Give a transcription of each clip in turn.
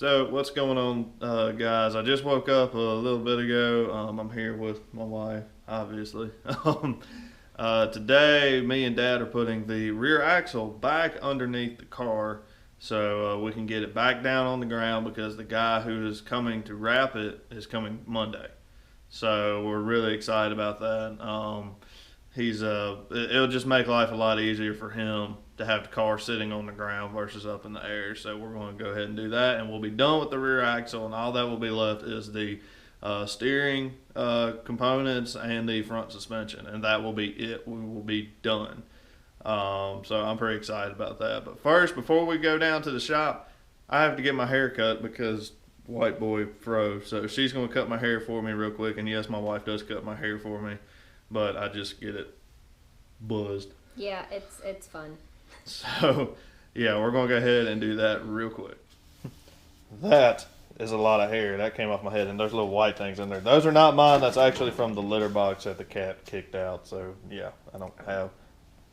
So what's going on, guys? I just woke up a little bit ago. I'm here with my wife, obviously. Today, me and Dad are putting the rear axle back underneath the car so we can get it back down on the ground because the guy who is coming to wrap it is coming Monday. So we're really excited about that. It'll just make life a lot easier for him to have the car sitting on the ground versus up in the air. So we're going to go ahead and do that, and we'll be done with the rear axle, and all that will be left is the steering components and the front suspension, and that will be it. We will be done. So I'm pretty excited about that. But first, before we go down to the shop, I have to get my hair cut because white boy fro. So she's going to cut my hair for me real quick, and yes, my wife does cut my hair for me, but I just get it buzzed. Yeah, it's fun. So, yeah, we're going to go ahead and do that real quick. That is a lot of hair. That came off my head, and there's little white things in there. Those are not mine. That's actually from the litter box that the cat kicked out. So, yeah, I don't have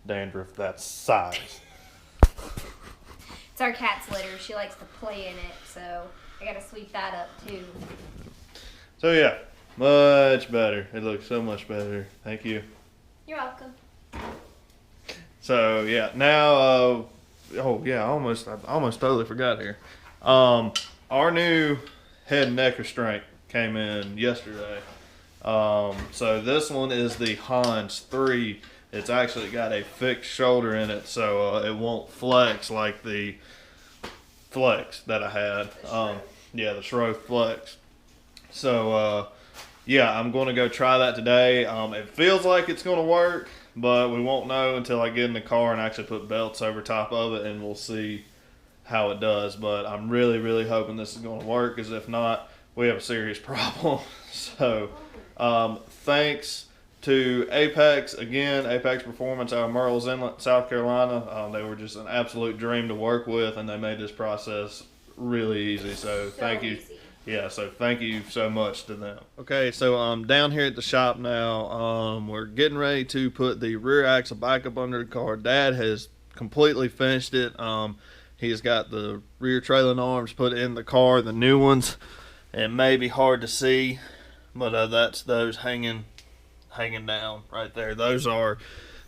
dandruff that size. It's our cat's litter. She likes to play in it, so I got to sweep that up, too. So, yeah, much better. It looks so much better. Thank you. You're welcome. So yeah, now I almost totally forgot here. Our new head and neck restraint came in yesterday. So this one is the Hans 3. It's actually got a fixed shoulder in it, so it won't flex like the Flex that I had. The Schroth Flex. So I'm going to go try that today. It feels like it's going to work, but we won't know until I get in the car and actually put belts over top of it, and we'll see how it does. But I'm really, really hoping this is going to work, because if not, we have a serious problem. So thanks to Apex, again, Apex Performance out of Murrells Inlet, South Carolina. They were just an absolute dream to work with, and they made this process really easy. So thank you. Easy. Yeah, so thank you so much to them. Okay, so I'm down here at the shop now. We're getting ready to put the rear axle back up under the car. Dad has completely finished it. He's got the rear trailing arms put in the car, the new ones. It may be hard to see, but that's those hanging down right there. Those are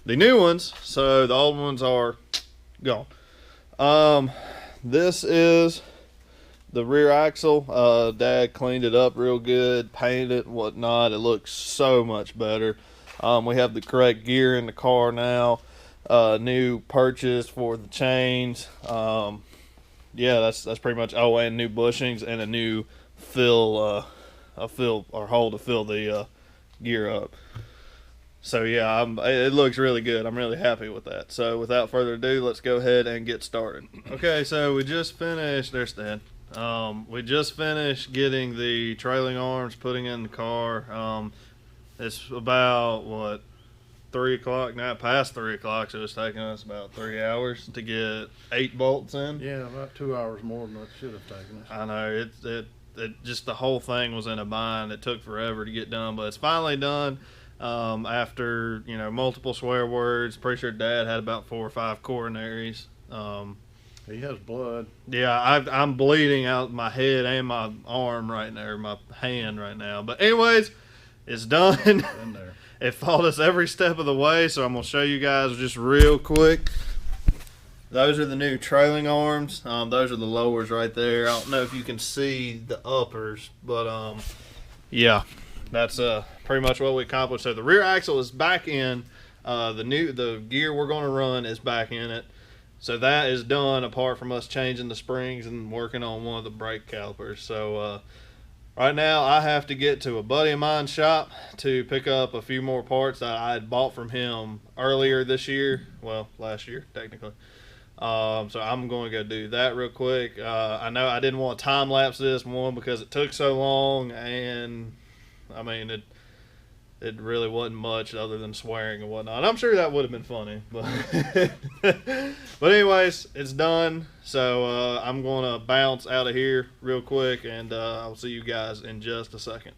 the new ones, so the old ones are gone. This is the rear axle. Dad cleaned it up real good, painted it and whatnot. It looks so much better. We have the correct gear in the car now. New purchase for the chains. That's pretty much. Oh, and new bushings and a new hole to fill the gear up. So yeah, it looks really good. I'm really happy with that. So without further ado, let's go ahead and get started. Okay, so we just finished. There's Dad. We just finished getting the trailing arms putting in the car. It's about 3 o'clock now, past 3 o'clock, so it's taking us about 3 hours to get 8 bolts in. Yeah, about 2 hours more than it should have taken us. I know it just the whole thing was in a bind. It took forever to get done, but it's finally done. After multiple swear words. Pretty sure Dad had about 4 or 5 coronaries. He has blood. Yeah, I'm bleeding out my head and my arm right now, my hand right now. But anyways, it's done. In there. It followed us every step of the way, so I'm going to show you guys just real quick. Those are the new trailing arms. Those are the lowers right there. I don't know if you can see the uppers, but yeah, that's pretty much what we accomplished. So the rear axle is back in. The gear we're going to run is back in it. So that is done, apart from us changing the springs and working on one of the brake calipers. So right now I have to get to a buddy of mine's shop to pick up a few more parts that I had bought from him earlier this year. Well, last year, technically. So I'm going to go do that real quick. I know I didn't want to time lapse this one because it took so long, and I mean it really wasn't much other than swearing and whatnot. I'm sure that would have been funny, but but anyways, it's done. So I'm going to bounce out of here real quick, and I'll see you guys in just a second.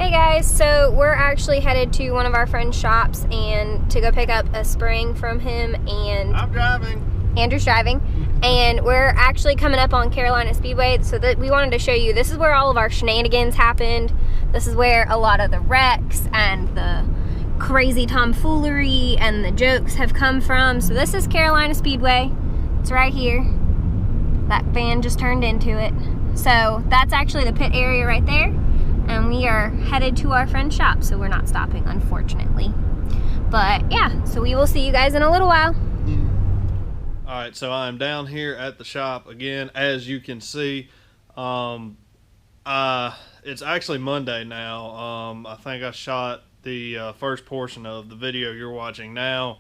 Hey guys, so we're actually headed to one of our friend's shops and to go pick up a spring from him, and I'm driving. Andrew's driving. And we're actually coming up on Carolina Speedway, so that we wanted to show you, this is where all of our shenanigans happened. This is where a lot of the wrecks and the crazy tomfoolery and the jokes have come from. So this is Carolina Speedway. It's right here. That van just turned into it. So that's actually the pit area right there. And we are headed to our friend's shop, so we're not stopping, unfortunately. But yeah, so we will see you guys in a little while. All right, so I'm down here at the shop again. As you can see, it's actually Monday now. I think I shot the first portion of the video you're watching now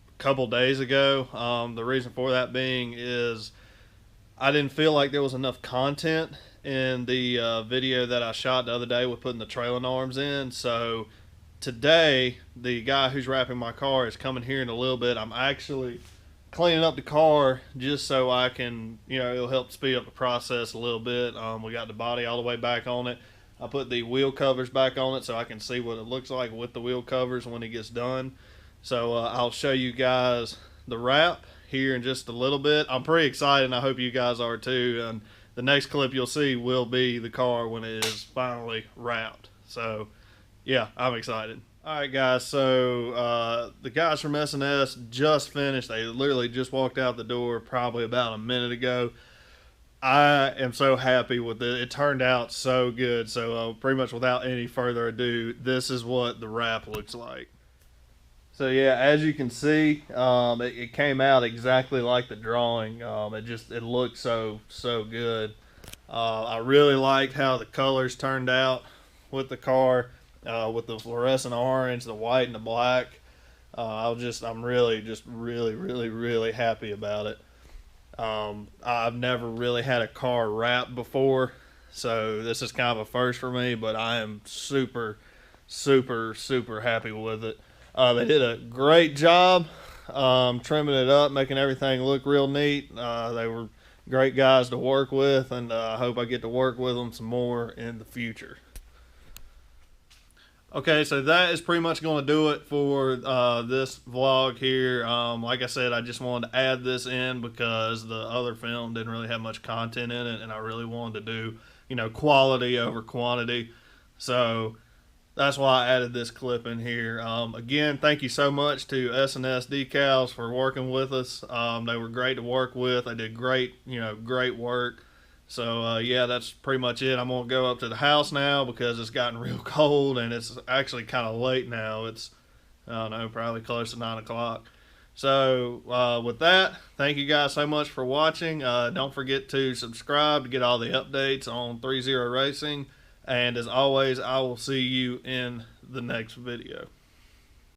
a couple days ago. The reason for that being is I didn't feel like there was enough content in the video that I shot the other day with putting the trailing arms in. So today, the guy who's wrapping my car is coming here in a little bit. I'm actually cleaning up the car just so I can, it'll help speed up the process a little bit. We got the body all the way back on it. I put the wheel covers back on it so I can see what it looks like with the wheel covers when it gets done. So I'll show you guys the wrap here in just a little bit. I'm pretty excited, and I hope you guys are too. And the next clip you'll see will be the car when it is finally wrapped. So yeah, I'm excited. Alright guys, so the guys from S&S just finished. They literally just walked out the door probably about a minute ago. I am so happy with it. It turned out so good. So pretty much without any further ado, this is what the wrap looks like. So yeah, as you can see, it came out exactly like the drawing. It looked so good. I really liked how the colors turned out with the car. With the fluorescent orange, the white, and the black. I'm really happy about it. I've never really had a car wrapped before, so this is kind of a first for me, but I am super happy with it. They did a great job trimming it up, making everything look real neat. They were great guys to work with, and I hope I get to work with them some more in the future. Okay, so that is pretty much going to do it for this vlog here. Like I said, I just wanted to add this in because the other film didn't really have much content in it, and I really wanted to do, quality over quantity. So that's why I added this clip in here. Again, thank you so much to S&S Decals for working with us. They were great to work with. They did great work. So yeah, that's pretty much it. I'm gonna go up to the house now because it's gotten real cold and it's actually kind of late now. It's, I don't know, probably close to 9 o'clock. So with that, thank you guys so much for watching. Don't forget to subscribe to get all the updates on 30 Racing. And as always, I will see you in the next video.